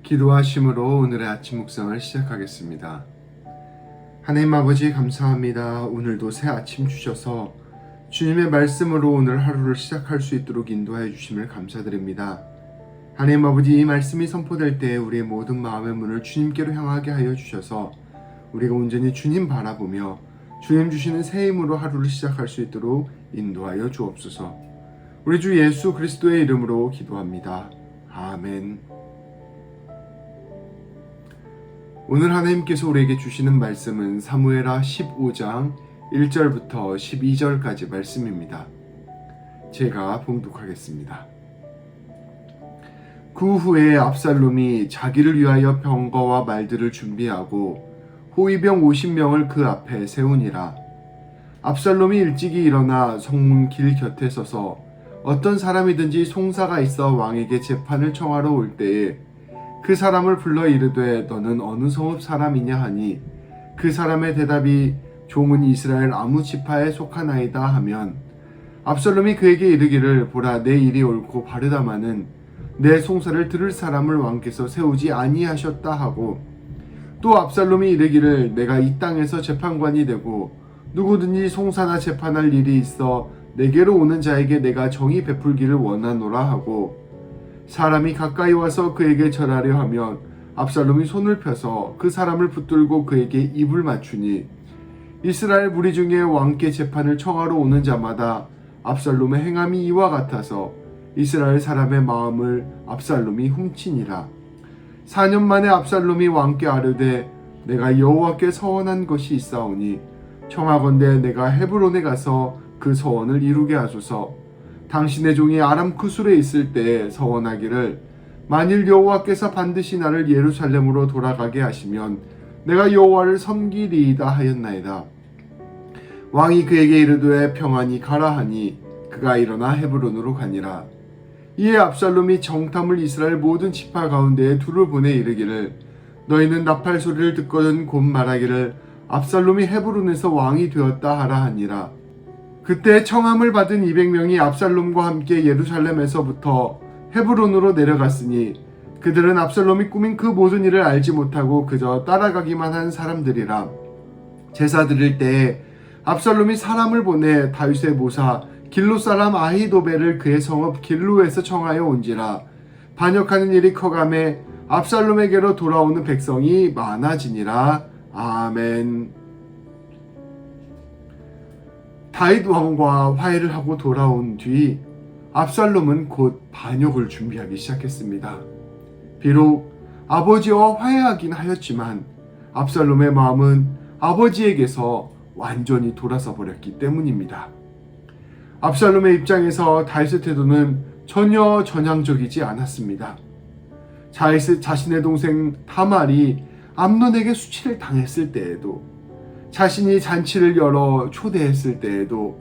기도하심으로 오늘의 아침 묵상을 시작하겠습니다. 하나님 아버지 감사합니다. 오늘도 새 아침 주셔서 주님의 말씀으로 오늘 하루를 시작할 수 있도록 인도하여 주심을 감사드립니다. 하나님 아버지, 이 말씀이 선포될 때 우리의 모든 마음의 문을 주님께로 향하게 하여 주셔서 우리가 온전히 주님 바라보며 주님 주시는 새 힘으로 하루를 시작할 수 있도록 인도하여 주옵소서. 우리 주 예수 그리스도의 이름으로 기도합니다. 아멘. 오늘 하나님께서 우리에게 주시는 말씀은 사무엘하 15장 1절부터 12절까지 말씀입니다. 제가 봉독하겠습니다. 그 후에 압살롬이 자기를 위하여 병거와 말들을 준비하고 호위병 50명을 그 앞에 세우니라. 압살롬이 일찍이 일어나 성문 길 곁에 서서 어떤 사람이든지 송사가 있어 왕에게 재판을 청하러 올 때에 그 사람을 불러 이르되 너는 어느 성읍 사람이냐 하니 그 사람의 대답이 종은 이스라엘 아무 지파에 속하나이다 하면 압살롬이 그에게 이르기를 보라 내 일이 옳고 바르다마는 내 송사를 들을 사람을 왕께서 세우지 아니하셨다 하고 또 압살롬이 이르기를 내가 이 땅에서 재판관이 되고 누구든지 송사나 재판할 일이 있어 내게로 오는 자에게 내가 정의 베풀기를 원하노라 하고 사람이 가까이 와서 그에게 절하려 하면 압살롬이 손을 펴서 그 사람을 붙들고 그에게 입을 맞추니 이스라엘 무리 중에 왕께 재판을 청하러 오는 자마다 압살롬의 행함이 이와 같아서 이스라엘 사람의 마음을 압살롬이 훔치니라. 4년 만에 압살롬이 왕께 아뢰되 내가 여호와께 서원한 것이 있사오니 청하건대 내가 헤브론에 가서 그 서원을 이루게 하소서. 당신의 종이 아람 크술에 있을 때에 서원하기를 만일 여호와께서 반드시 나를 예루살렘으로 돌아가게 하시면 내가 여호와를 섬기리이다 하였나이다. 왕이 그에게 이르되 평안히 가라 하니 그가 일어나 헤브론으로 가니라. 이에 압살롬이 정탐을 이스라엘 모든 지파 가운데에 둘을 보내 이르기를 너희는 나팔 소리를 듣거든 곧 말하기를 압살롬이 헤브론에서 왕이 되었다 하라 하니라. 그때 청함을 받은 200명이 압살롬과 함께 예루살렘에서부터 헤브론으로 내려갔으니 그들은 압살롬이 꾸민 그 모든 일을 알지 못하고 그저 따라가기만 한 사람들이라. 제사 드릴 때에 압살롬이 사람을 보내 다윗의 모사 길로 사람 아히도벨을 그의 성읍 길로에서 청하여 온지라. 반역하는 일이 커가매 압살롬에게로 돌아오는 백성이 많아지니라. 아멘. 다윗 왕과 화해를 하고 돌아온 뒤 압살롬은 곧 반역을 준비하기 시작했습니다. 비록 아버지와 화해하긴 하였지만 압살롬의 마음은 아버지에게서 완전히 돌아서 버렸기 때문입니다. 압살롬의 입장에서 다윗의 태도는 전혀 전향적이지 않았습니다. 자신의 동생 다말이 암논에게 수치를 당했을 때에도, 자신이 잔치를 열어 초대했을 때에도,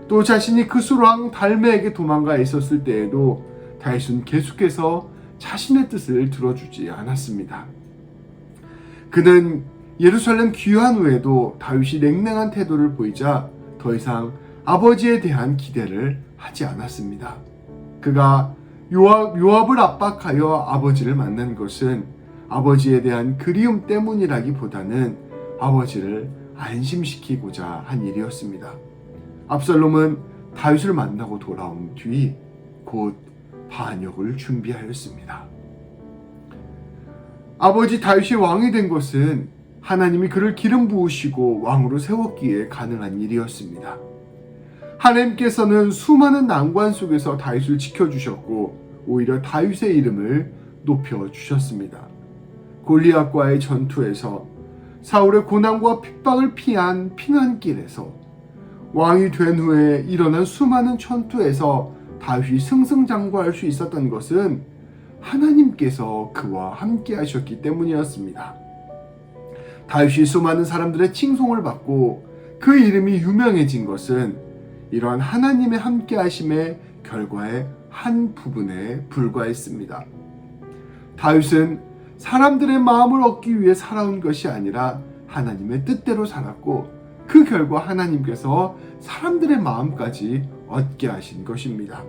또 자신이 그술왕 달메에게 도망가 있었을 때에도 다윗은 계속해서 자신의 뜻을 들어주지 않았습니다. 그는 예루살렘 귀환 후에도 다윗이 냉랭한 태도를 보이자 더 이상 아버지에 대한 기대를 하지 않았습니다. 그가 요압을 압박하여 아버지를 만난 것은 아버지에 대한 그리움 때문이라기보다는 아버지를 안심시키고자 한 일이었습니다. 압살롬은 다윗을 만나고 돌아온 뒤 곧 반역을 준비하였습니다. 아버지 다윗이 왕이 된 것은 하나님이 그를 기름 부으시고 왕으로 세웠기에 가능한 일이었습니다. 하나님께서는 수많은 난관 속에서 다윗을 지켜주셨고 오히려 다윗의 이름을 높여주셨습니다. 골리앗과의 전투에서, 사울의 고난과 핍박을 피한 피난길에서, 왕이 된 후에 일어난 수많은 전투에서 다윗이 승승장구할 수 있었던 것은 하나님께서 그와 함께 하셨기 때문이었습니다. 다윗이 수많은 사람들의 칭송을 받고 그 이름이 유명해진 것은 이러한 하나님의 함께 하심의 결과의 한 부분에 불과했습니다. 다윗은 사람들의 마음을 얻기 위해 살아온 것이 아니라 하나님의 뜻대로 살았고 그 결과 하나님께서 사람들의 마음까지 얻게 하신 것입니다.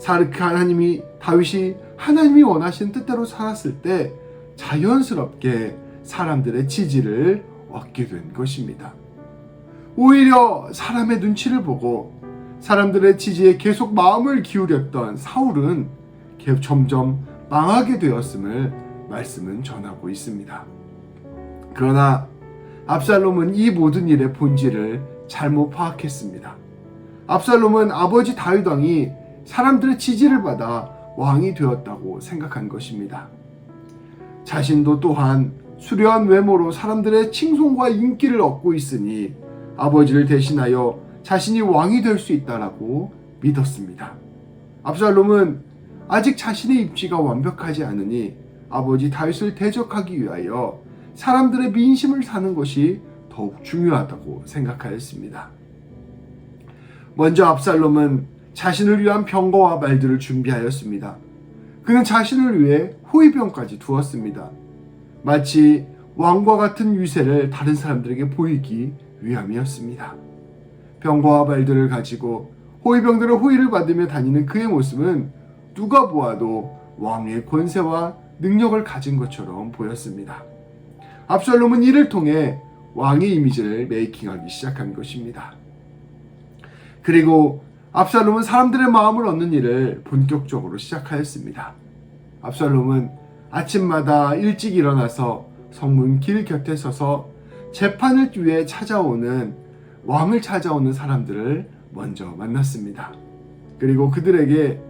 다윗이 하나님이 원하시는 뜻대로 살았을 때 자연스럽게 사람들의 지지를 얻게 된 것입니다. 오히려 사람의 눈치를 보고 사람들의 지지에 계속 마음을 기울였던 사울은 점점 망하게 되었음을 말씀은 전하고 있습니다. 그러나 압살롬은 이 모든 일의 본질을 잘못 파악했습니다. 압살롬은 아버지 다윗 왕이 사람들의 지지를 받아 왕이 되었다고 생각한 것입니다. 자신도 또한 수려한 외모로 사람들의 칭송과 인기를 얻고 있으니 아버지를 대신하여 자신이 왕이 될 수 있다라고 믿었습니다. 압살롬은 아직 자신의 입지가 완벽하지 않으니 아버지 다윗을 대적하기 위하여 사람들의 민심을 사는 것이 더욱 중요하다고 생각하였습니다. 먼저 압살롬은 자신을 위한 병거와 말들을 준비하였습니다. 그는 자신을 위해 호위병까지 두었습니다. 마치 왕과 같은 위세를 다른 사람들에게 보이기 위함이었습니다. 병거와 말들을 가지고 호위병들의 호위를 받으며 다니는 그의 모습은 누가 보아도 왕의 권세와 능력을 가진 것처럼 보였습니다. 압살롬은 이를 통해 왕의 이미지를 메이킹하기 시작한 것입니다. 그리고 압살롬은 사람들의 마음을 얻는 일을 본격적으로 시작하였습니다. 압살롬은 아침마다 일찍 일어나서 성문 길 곁에 서서 재판을 위해 왕을 찾아오는 사람들을 먼저 만났습니다. 그리고 그들에게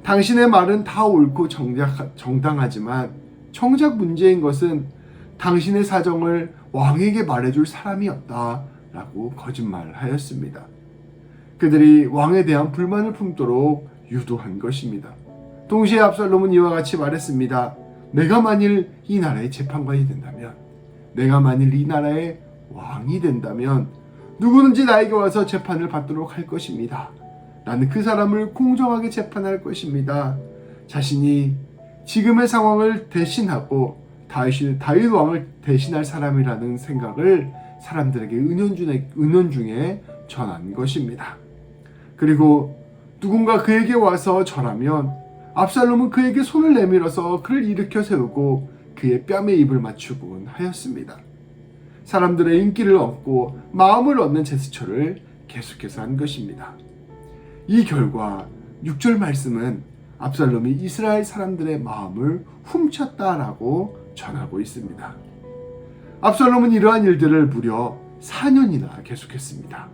당신의 말은 다 옳고 정당하지만 정작 문제인 것은 당신의 사정을 왕에게 말해줄 사람이 없다라고 거짓말하였습니다. 그들이 왕에 대한 불만을 품도록 유도한 것입니다. 동시에 압살롬은 이와 같이 말했습니다. 내가 만일 이 나라의 재판관이 된다면, 내가 만일 이 나라의 왕이 된다면 누구든지 나에게 와서 재판을 받도록 할 것입니다. 나는 그 사람을 공정하게 재판할 것입니다. 자신이 지금의 상황을 대신하고 다윗 왕을 대신할 사람이라는 생각을 사람들에게 은연중에 전한 것입니다. 그리고 누군가 그에게 와서 절하면 압살롬은 그에게 손을 내밀어서 그를 일으켜 세우고 그의 뺨에 입을 맞추곤 하였습니다. 사람들의 인기를 얻고 마음을 얻는 제스처를 계속해서 한 것입니다. 이 결과 6절 말씀은 압살롬이 이스라엘 사람들의 마음을 훔쳤다라고 전하고 있습니다. 압살롬은 이러한 일들을 무려 4년이나 계속했습니다.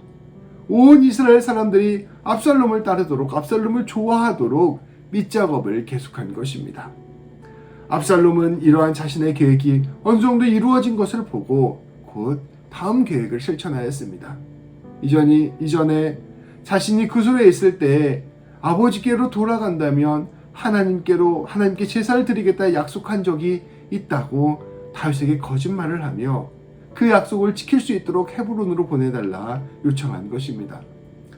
온 이스라엘 사람들이 압살롬을 따르도록, 압살롬을 좋아하도록 밑작업을 계속한 것입니다. 압살롬은 이러한 자신의 계획이 어느 정도 이루어진 것을 보고 곧 다음 계획을 실천하였습니다. 이전에 자신이 구솔에 있을 때 아버지께로 돌아간다면 하나님께 제사를 드리겠다 약속한 적이 있다고 다윗에게 거짓말을 하며 그 약속을 지킬 수 있도록 헤브론으로 보내달라 요청한 것입니다.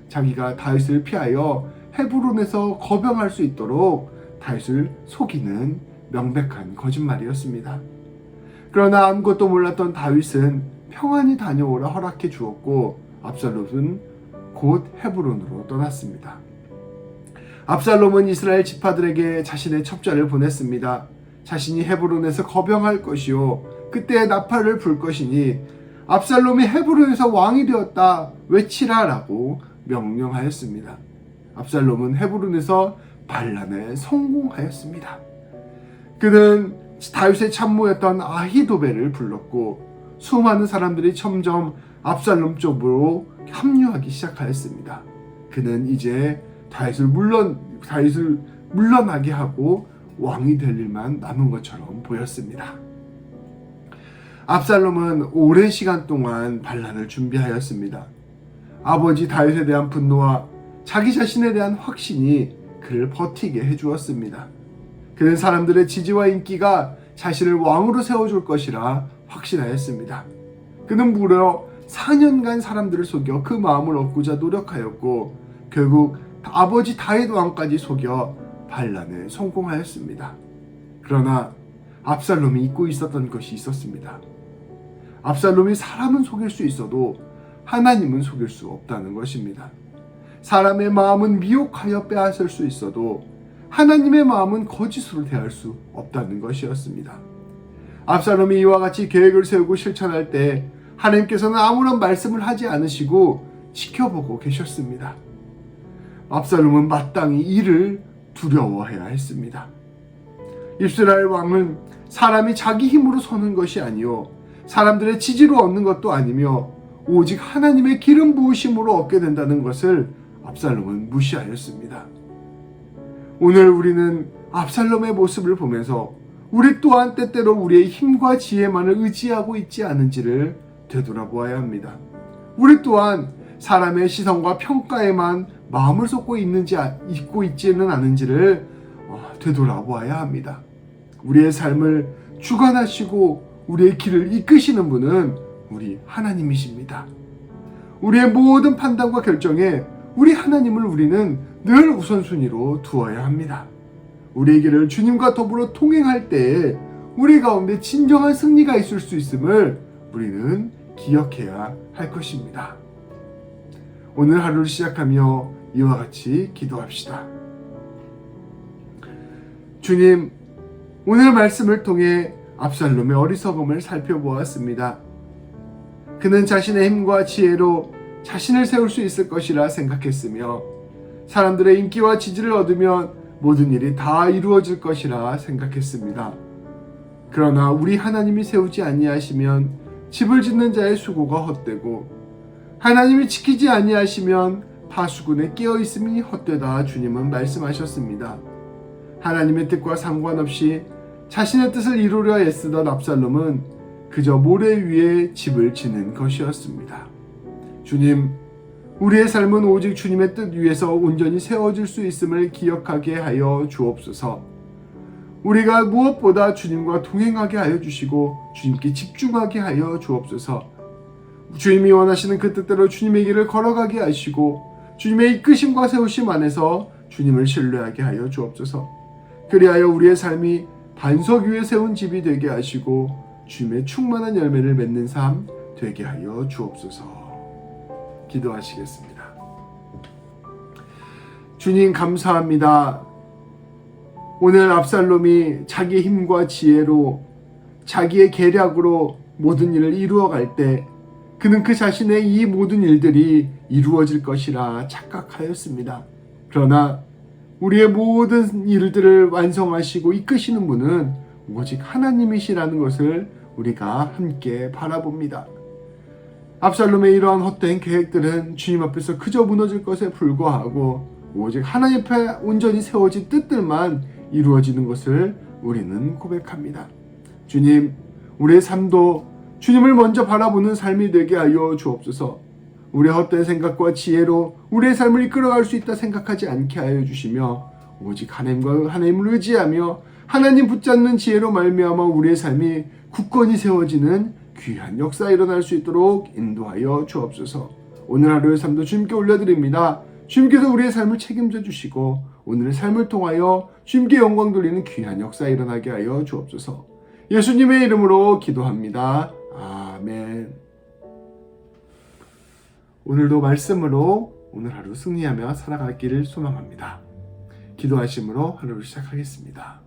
자기가 다윗을 피하여 헤브론에서 거병할 수 있도록 다윗을 속이는 명백한 거짓말이었습니다. 그러나 아무것도 몰랐던 다윗은 평안히 다녀오라 허락해 주었고 압살롬은 곧 헤브론으로 떠났습니다. 압살롬은 이스라엘 지파들에게 자신의 첩자를 보냈습니다. 자신이 헤브론에서 거병할 것이요 그때 나팔을 불 것이니 압살롬이 헤브론에서 왕이 되었다 외치라라고 명령하였습니다. 압살롬은 헤브론에서 반란에 성공하였습니다. 그는 다윗의 참모였던 아히도벨을 불렀고 수많은 사람들이 점점 압살롬 쪽으로 합류하기 시작하였습니다. 그는 이제 다윗을 물러나게 하고 왕이 될 일만 남은 것처럼 보였습니다. 압살롬은 오랜 시간 동안 반란을 준비하였습니다. 아버지 다윗에 대한 분노와 자기 자신에 대한 확신이 그를 버티게 해주었습니다. 그는 사람들의 지지와 인기가 자신을 왕으로 세워줄 것이라 확신하였습니다. 그는 무려 4년간 사람들을 속여 그 마음을 얻고자 노력하였고 결국 아버지 다윗 왕까지 속여 반란에 성공하였습니다. 그러나 압살롬이 잊고 있었던 것이 있었습니다. 압살롬이 사람은 속일 수 있어도 하나님은 속일 수 없다는 것입니다. 사람의 마음은 미혹하여 빼앗을 수 있어도 하나님의 마음은 거짓으로 대할 수 없다는 것이었습니다. 압살롬이 이와 같이 계획을 세우고 실천할 때 하나님께서는 아무런 말씀을 하지 않으시고 지켜보고 계셨습니다. 압살롬은 마땅히 이를 두려워해야 했습니다. 이스라엘 왕은 사람이 자기 힘으로 서는 것이 아니요 사람들의 지지로 얻는 것도 아니며 오직 하나님의 기름 부으심으로 얻게 된다는 것을 압살롬은 무시하였습니다. 오늘 우리는 압살롬의 모습을 보면서 우리 또한 때때로 우리의 힘과 지혜만을 의지하고 있지 않은지를 되돌아보아야 합니다. 우리 또한 사람의 시선과 평가에만 마음을 쏟고 있고 있지는 않은지를 되돌아보아야 합니다. 우리의 삶을 주관하시고 우리의 길을 이끄시는 분은 우리 하나님이십니다. 우리의 모든 판단과 결정에 우리 하나님을 우리는 늘 우선순위로 두어야 합니다. 우리의 길을 주님과 더불어 통행할 때에 우리 가운데 진정한 승리가 있을 수 있음을 우리는 기억해야 할 것입니다. 오늘 하루를 시작하며 이와 같이 기도합시다. 주님, 오늘 말씀을 통해 압살롬의 어리석음을 살펴보았습니다. 그는 자신의 힘과 지혜로 자신을 세울 수 있을 것이라 생각했으며 사람들의 인기와 지지를 얻으면 모든 일이 다 이루어질 것이라 생각했습니다. 그러나 우리 하나님이 세우지 아니하시면 집을 짓는 자의 수고가 헛되고 하나님이 지키지 아니하시면 파수꾼에 끼어 있음이 헛되다 주님은 말씀하셨습니다. 하나님의 뜻과 상관없이 자신의 뜻을 이루려 애쓰던 압살롬은 그저 모래 위에 집을 짓는 것이었습니다. 주님, 우리의 삶은 오직 주님의 뜻 위에서 온전히 세워질 수 있음을 기억하게 하여 주옵소서. 우리가 무엇보다 주님과 동행하게 하여 주시고 주님께 집중하게 하여 주옵소서. 주님이 원하시는 그 뜻대로 주님의 길을 걸어가게 하시고 주님의 이끄심과 세우심 안에서 주님을 신뢰하게 하여 주옵소서. 그리하여 우리의 삶이 반석 위에 세운 집이 되게 하시고 주님의 충만한 열매를 맺는 삶 되게 하여 주옵소서. 기도하시겠습니다. 주님 감사합니다. 오늘 압살롬이 자기의 힘과 지혜로 자기의 계략으로 모든 일을 이루어갈 때 그는 그 자신의 이 모든 일들이 이루어질 것이라 착각하였습니다. 그러나 우리의 모든 일들을 완성하시고 이끄시는 분은 오직 하나님이시라는 것을 우리가 함께 바라봅니다. 압살롬의 이러한 헛된 계획들은 주님 앞에서 그저 무너질 것에 불과하고 오직 하나님 앞에 온전히 세워진 뜻들만 이루어지는 것을 우리는 고백합니다. 주님, 우리의 삶도 주님을 먼저 바라보는 삶이 되게 하여 주옵소서. 우리의 헛된 생각과 지혜로 우리의 삶을 이끌어갈 수 있다 생각하지 않게 하여 주시며 오직 하나님을 의지하며 하나님 붙잡는 지혜로 말미암아 우리의 삶이 굳건히 세워지는 귀한 역사 일어날 수 있도록 인도하여 주옵소서. 오늘 하루의 삶도 주님께 올려드립니다. 주님께서 우리의 삶을 책임져 주시고 오늘의 삶을 통하여 주님께 영광 돌리는 귀한 역사 일어나게 하여 주옵소서. 예수님의 이름으로 기도합니다. 아멘. 오늘도 말씀으로 오늘 하루 승리하며 살아가기를 소망합니다. 기도하심으로 하루를 시작하겠습니다.